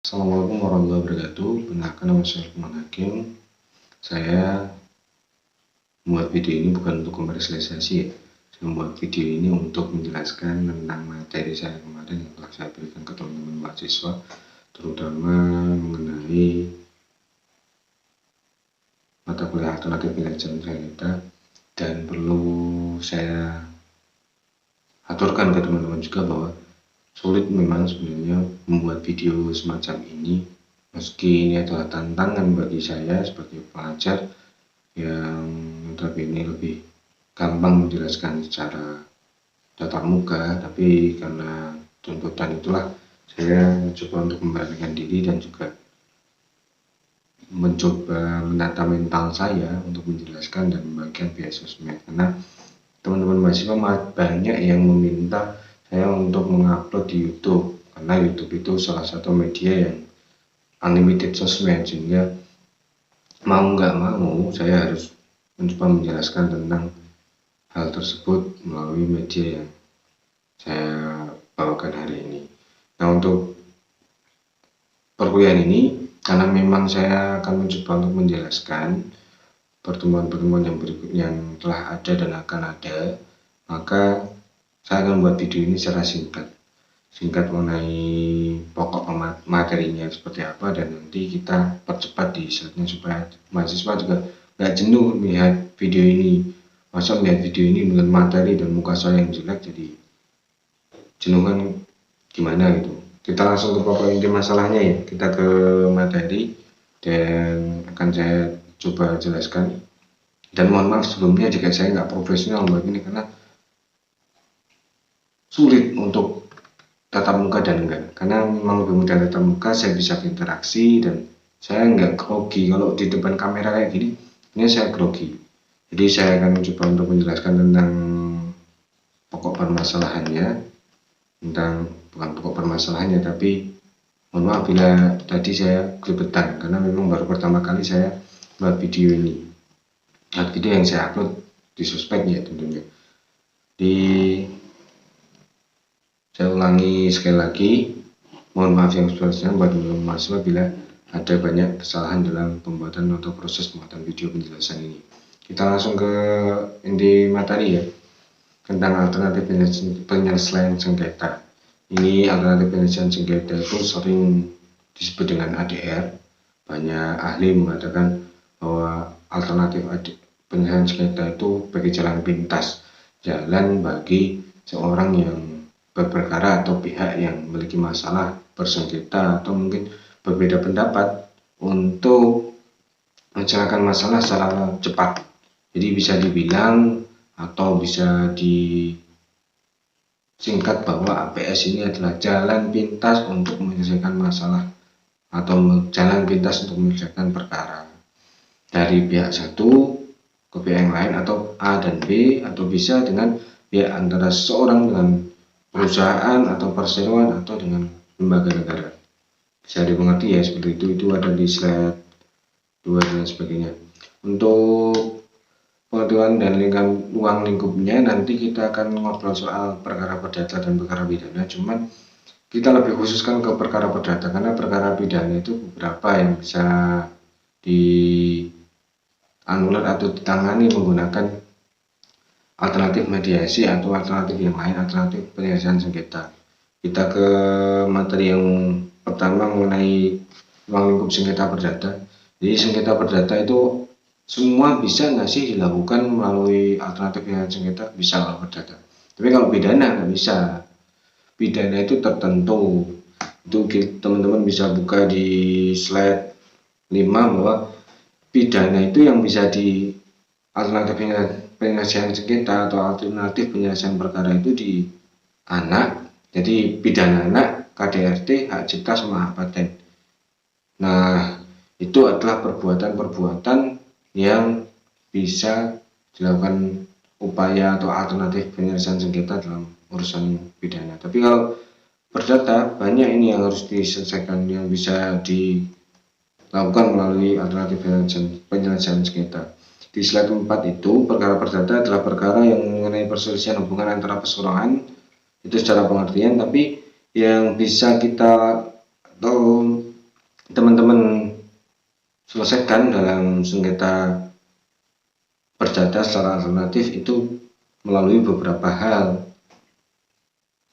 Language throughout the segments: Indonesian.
Assalamualaikum warahmatullahi wabarakatuh. Perkenalkan, nama saya Lukman Hakim. Saya membuat video ini bukan untuk komersialisasi ya. Saya membuat video ini untuk menjelaskan tentang materi saya kemarin yang telah saya berikan ke teman-teman mahasiswa, terutama mengenai mata kuliah alternatif manajemen kita, dan perlu saya aturkan ke teman-teman juga bahwa sulit memang sebenarnya membuat video semacam ini, meski ini adalah tantangan bagi saya sebagai pengajar yang notabene lebih gampang menjelaskan secara tatap muka, tapi karena tuntutan itulah saya mencoba untuk memberanikan diri dan juga mencoba menata mental saya untuk menjelaskan dan membagikan via sosmed, karena teman-teman mahasiswa banyak yang meminta saya untuk mengupload di YouTube, karena YouTube itu salah satu media yang unlimited sosmed, sehingga mau nggak mau saya harus mencoba menjelaskan tentang hal tersebut melalui media yang saya bawakan hari ini. Nah, untuk perkuliahan ini, karena memang saya akan mencoba untuk menjelaskan pertemuan-pertemuan yang berikutnya yang telah ada dan akan ada, maka saya akan membuat video ini secara singkat mengenai pokok materinya seperti apa, dan nanti kita percepat di slide-nya supaya mahasiswa juga nggak jenuh melihat video ini. Masa melihat video ini dengan materi dan muka saya yang jelek jadi jenuh kan gimana gitu. Kita langsung ke pokok inti masalahnya ya, kita ke materi dan akan saya coba jelaskan. Dan mohon maaf sebelumnya jika saya nggak profesional begini, karena sulit untuk tatap muka dan enggak, karena memang lebih mudah tatap muka, saya bisa berinteraksi dan saya nggak grogi. Kalau di depan kamera kayak gini, ini saya grogi. Jadi saya akan mencoba untuk menjelaskan tentang pokok permasalahannya, bukan pokok permasalahannya, tapi mohon maaf bila tadi saya kelibetan, karena memang baru pertama kali saya buat video ini. Nah, video yang saya upload di sosmed ya tentunya. Saya ulangi sekali lagi, mohon maaf yang sebesar-besarnya buat teman-teman mahasiswa bila ada banyak kesalahan dalam pembuatan atau proses pembuatan video penjelasan ini. Kita langsung ke inti materi ya, tentang alternatif penyelesaian sengketa. Ini alternatif penyelesaian sengketa itu sering disebut dengan ADR. Banyak ahli mengatakan bahwa alternatif penyelesaian sengketa itu bagi jalan pintas, jalan bagi seorang yang berperkara atau pihak yang memiliki masalah bersengketa atau mungkin berbeda pendapat untuk mencerahkan masalah secara cepat. Jadi bisa dibilang atau bisa disingkat bahwa APS ini adalah jalan pintas untuk menyelesaikan masalah atau jalan pintas untuk menyelesaikan perkara dari pihak satu ke pihak yang lain, atau A dan B, atau bisa dengan pihak antara seseorang dengan perusahaan atau perseroan atau dengan lembaga negara. Bisa dimengerti ya seperti itu ada di slide 2 dan sebagainya. Untuk pengetahuan dan ruang lingkupnya nanti kita akan ngobrol soal perkara perdata dan perkara pidana, cuman kita lebih khususkan ke perkara perdata karena perkara pidana itu beberapa yang bisa dianulir atau ditangani menggunakan alternatif mediasi atau alternatif yang lain, alternatif penyelesaian sengketa. Kita ke materi yang pertama mengenai ruang lingkup sengketa perdata. Jadi sengketa perdata itu semua bisa nggak sih dilakukan melalui alternatif penyelesaian sengketa? Bisa kalau perdata. Tapi kalau pidana nggak bisa. Pidana itu tertentu. Itu teman-teman bisa buka di slide 5 bahwa pidana itu yang bisa di alternatif penyelesaian sengketa atau alternatif penyelesaian perkara itu di anak. Jadi pidana anak, KDRT, hak cipta sama hak paten. Nah, itu adalah perbuatan-perbuatan yang bisa dilakukan upaya atau alternatif penyelesaian sengketa dalam urusan pidana. Tapi kalau perdata banyak ini yang harus diselesaikan, yang bisa dilakukan melalui alternatif penyelesaian sengketa. Di slide 4 itu perkara perdata adalah perkara yang mengenai perselisihan hubungan antara perseorangan itu secara pengertian, tapi yang bisa kita atau selesaikan dalam sengketa perdata secara alternatif itu melalui beberapa hal.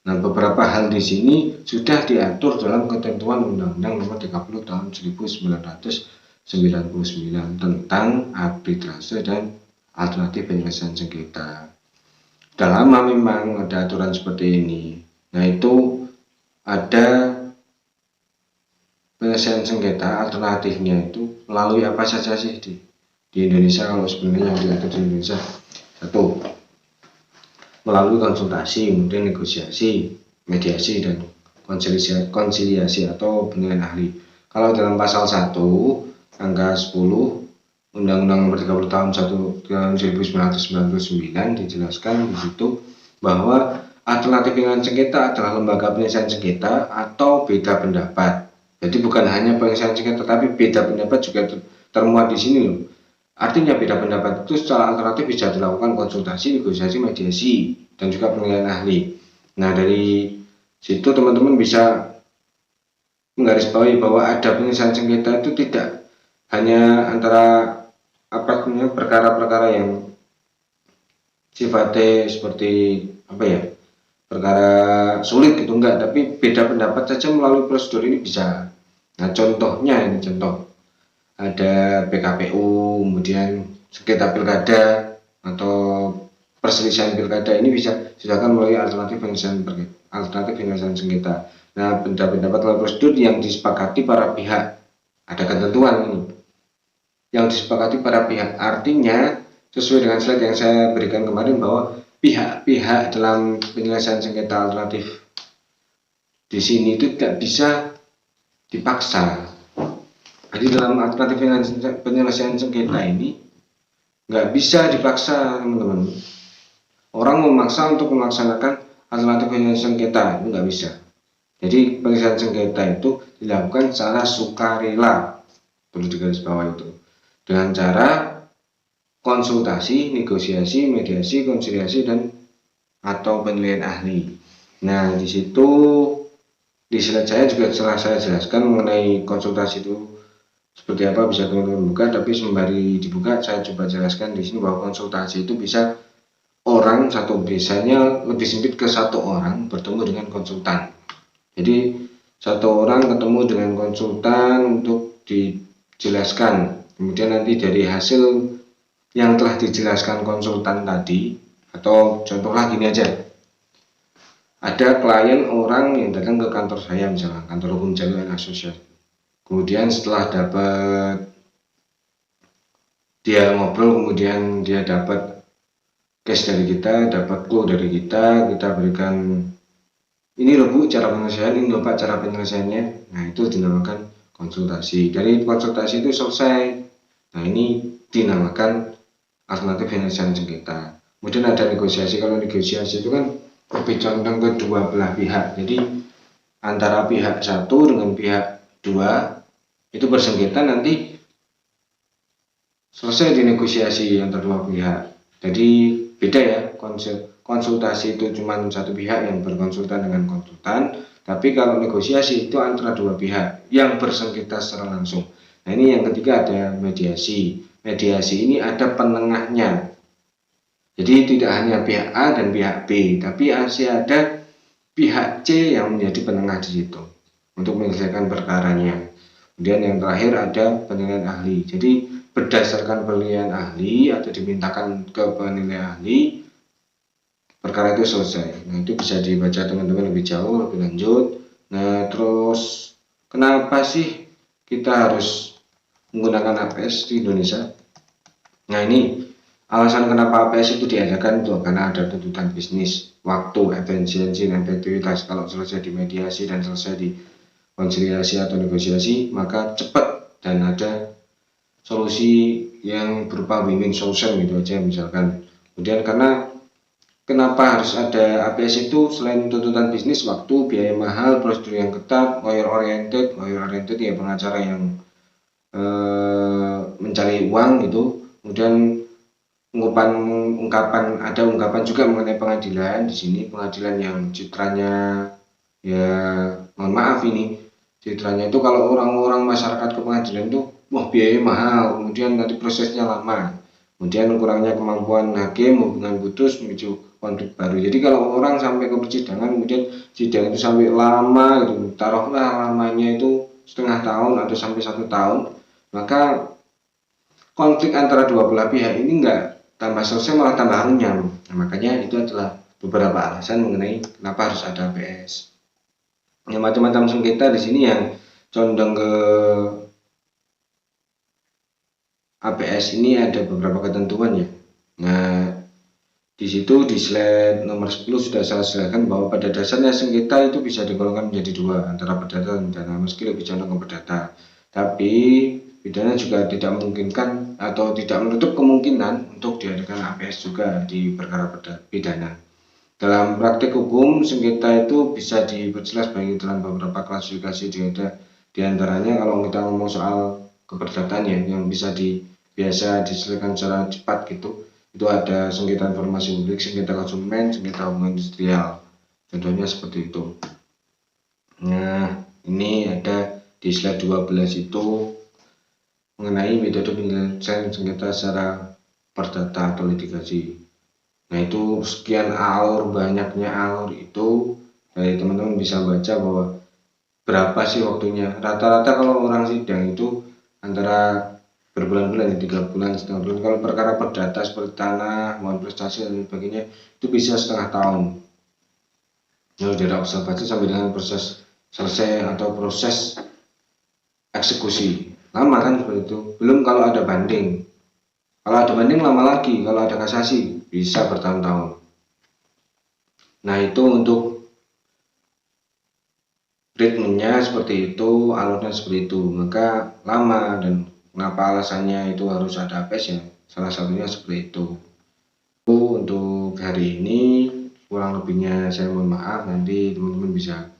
Nah, beberapa hal di sini sudah diatur dalam ketentuan Undang-Undang Nomor 30 Tahun 1999 tentang arbitrase dan alternatif penyelesaian sengketa. Sudah lama memang ada aturan seperti ini. Nah, itu ada penyelesaian sengketa alternatifnya itu melalui apa saja sih di Indonesia. Kalau sebenarnya yang diatur di Indonesia, satu, melalui konsultasi, kemudian negosiasi, mediasi, dan konsiliasi atau penilaian ahli. Kalau dalam pasal 1 angka 10 Undang-Undang Nomor 30 Tahun 1999 dijelaskan di situ bahwa alternatif penyelesaian sengketa adalah lembaga penyelesaian sengketa atau beda pendapat. Jadi bukan hanya penyelesaian sengketa, tapi beda pendapat juga termuat di sini loh. Artinya beda pendapat itu secara alternatif bisa dilakukan konsultasi, negosiasi, mediasi, dan juga penilaian ahli. Nah, dari situ teman-teman bisa menggarisbawahi bahwa ada penyelesaian sengketa itu tidak hanya antara perkara-perkara yang sifatnya seperti perkara sulit gitu, enggak, tapi beda pendapat saja melalui prosedur ini bisa. Nah, contohnya ini contoh. Ada PKPU, kemudian sengketa pilkada atau perselisihan pilkada ini bisa silakan melalui alternatif penyelesaian sengketa. Nah, pendapat melalui prosedur yang disepakati para pihak. Ada ketentuan ini yang disepakati para pihak. Artinya sesuai dengan slide yang saya berikan kemarin bahwa pihak-pihak dalam penyelesaian sengketa alternatif di sini itu tidak bisa dipaksa. Jadi dalam alternatif penyelesaian sengketa ini nggak bisa dipaksa, teman-teman. Orang memaksa untuk melaksanakan alternatif penyelesaian sengketa itu nggak bisa. Jadi penyelesaian sengketa itu dilakukan secara sukarela, perlu digarisbawahi itu, dengan cara konsultasi, negosiasi, mediasi, konsiliasi, dan atau penilaian ahli. Nah, di situ di slide saya juga telah saya jelaskan mengenai konsultasi itu seperti apa, bisa teman-teman buka, tapi sembari dibuka saya coba jelaskan di sini bahwa konsultasi itu bisa orang satu, biasanya lebih sempit ke satu orang bertemu dengan konsultan. Jadi satu orang ketemu dengan konsultan untuk dijelaskan, kemudian nanti dari hasil yang telah dijelaskan konsultan tadi, atau contohnya gini aja, ada klien orang yang datang ke kantor saya, misalnya kantor hukum Jalur Asosiasi. Kemudian setelah dapat dia ngobrol, kemudian dia dapat case dari kita, dapat clue dari kita berikan, ini loh Bu cara penyelesaian, ini loh Pak cara penyelesaiannya. Nah, itu dinamakan konsultasi. Dari konsultasi itu selesai. Nah, ini dinamakan alternatif penyelesaian sengketa. Kemudian ada negosiasi. Kalau negosiasi itu kan lebih condong ke dua belah pihak. Jadi antara pihak satu dengan pihak dua itu bersengketa, nanti selesai dinegosiasi antar dua pihak. Jadi beda ya, konsultasi itu cuma satu pihak yang berkonsultan dengan konsultan, tapi kalau negosiasi itu antara dua pihak yang bersengketa secara langsung. Nah, ini yang ketiga ada mediasi. Mediasi ini ada penengahnya. Jadi tidak hanya pihak A dan pihak B, tapi masih ada pihak C yang menjadi penengah di situ untuk menyelesaikan perkaranya. Kemudian yang terakhir ada penilaian ahli. Jadi berdasarkan penilaian ahli atau dimintakan ke penilaian ahli, perkara itu selesai. Nah, itu bisa dibaca teman-teman lebih jauh, lebih lanjut. Nah, terus kenapa sih kita harus menggunakan APS di Indonesia? Nah, ini alasan kenapa APS itu diadakan itu karena ada tuntutan bisnis, waktu, efisiensi, dan efektivitas. Kalau selesai di mediasi dan selesai di konsiliasi atau negosiasi, maka cepat dan ada solusi yang berupa win-win solution gitu aja misalkan. Kemudian karena kenapa harus ada APS itu, selain tuntutan bisnis, waktu, biaya mahal, prosedur yang ketat, lawyer oriented ya pengacara yang mencari uang gitu. Kemudian ada ungkapan juga mengenai pengadilan di sini, pengadilan yang citranya ya mohon maaf ini citranya itu kalau orang-orang masyarakat ke pengadilan itu wah biaya mahal, kemudian nanti prosesnya lama, kemudian kurangnya kemampuan hakim, hubungan putus memicu konflik baru. Jadi kalau orang sampai ke persidangan kemudian sidang itu sampai lama gitu, taruhlah lamanya itu setengah tahun atau sampai 1 tahun, maka konflik antara dua belah pihak ini nggak tambah selesai malah tambah runyam. Nah, makanya itu adalah beberapa alasan mengenai kenapa harus ada APS. Yang macam-macam sengketa di sini yang condong ke APS ini ada beberapa ketentuan ya. Nah, di situ di slide nomor 10 sudah saya jelaskan bahwa pada dasarnya sengketa itu bisa digolongkan menjadi dua, antara perdata dan pidana, meski lebih condong ke perdata. Tapi pidana juga tidak memungkinkan atau tidak menutup kemungkinan untuk diadakan APS juga di perkara pidana. Dalam praktik hukum, sengketa itu bisa diperjelas bagi dalam beberapa klasifikasi di antaranya kalau kita ngomong soal keperdataan ya, yang biasa diselesaikan secara cepat gitu. Itu ada sengketa informasi publik, sengketa konsumen, sengketa hubungan industrial. Contohnya seperti itu. Nah, ini ada di slide 12 itu mengenai metode penyelesaian sengketa secara perdata atau litigasi. Nah, itu sekian alur, banyaknya alur itu dari teman-teman bisa baca bahwa berapa sih waktunya. Rata-rata kalau orang sidang itu antara berbulan-bulan ya, 3 bulan, setengah bulan. Kalau perkara perdata seperti tanah, mohon prestasi dan sebagainya itu bisa setengah tahun. Ya, dari observasi sampai dengan proses selesai atau proses eksekusi. Lama kan seperti itu. Belum kalau ada banding. Kalau ada banding lama lagi, kalau ada kasasi bisa bertahun-tahun. Nah, itu untuk ritmenya seperti itu, alurnya seperti itu, maka lama. Dan kenapa alasannya itu harus ada APS ya, salah satunya seperti itu. Untuk hari ini kurang lebihnya saya mohon maaf, nanti teman-teman bisa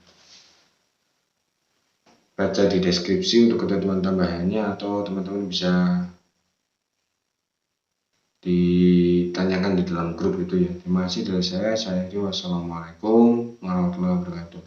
baca di deskripsi untuk ketentuan tambahannya, atau teman-teman bisa ditanyakan di dalam grup itu ya. Terima kasih dari saya. Wassalamualaikum warahmatullahi wabarakatuh.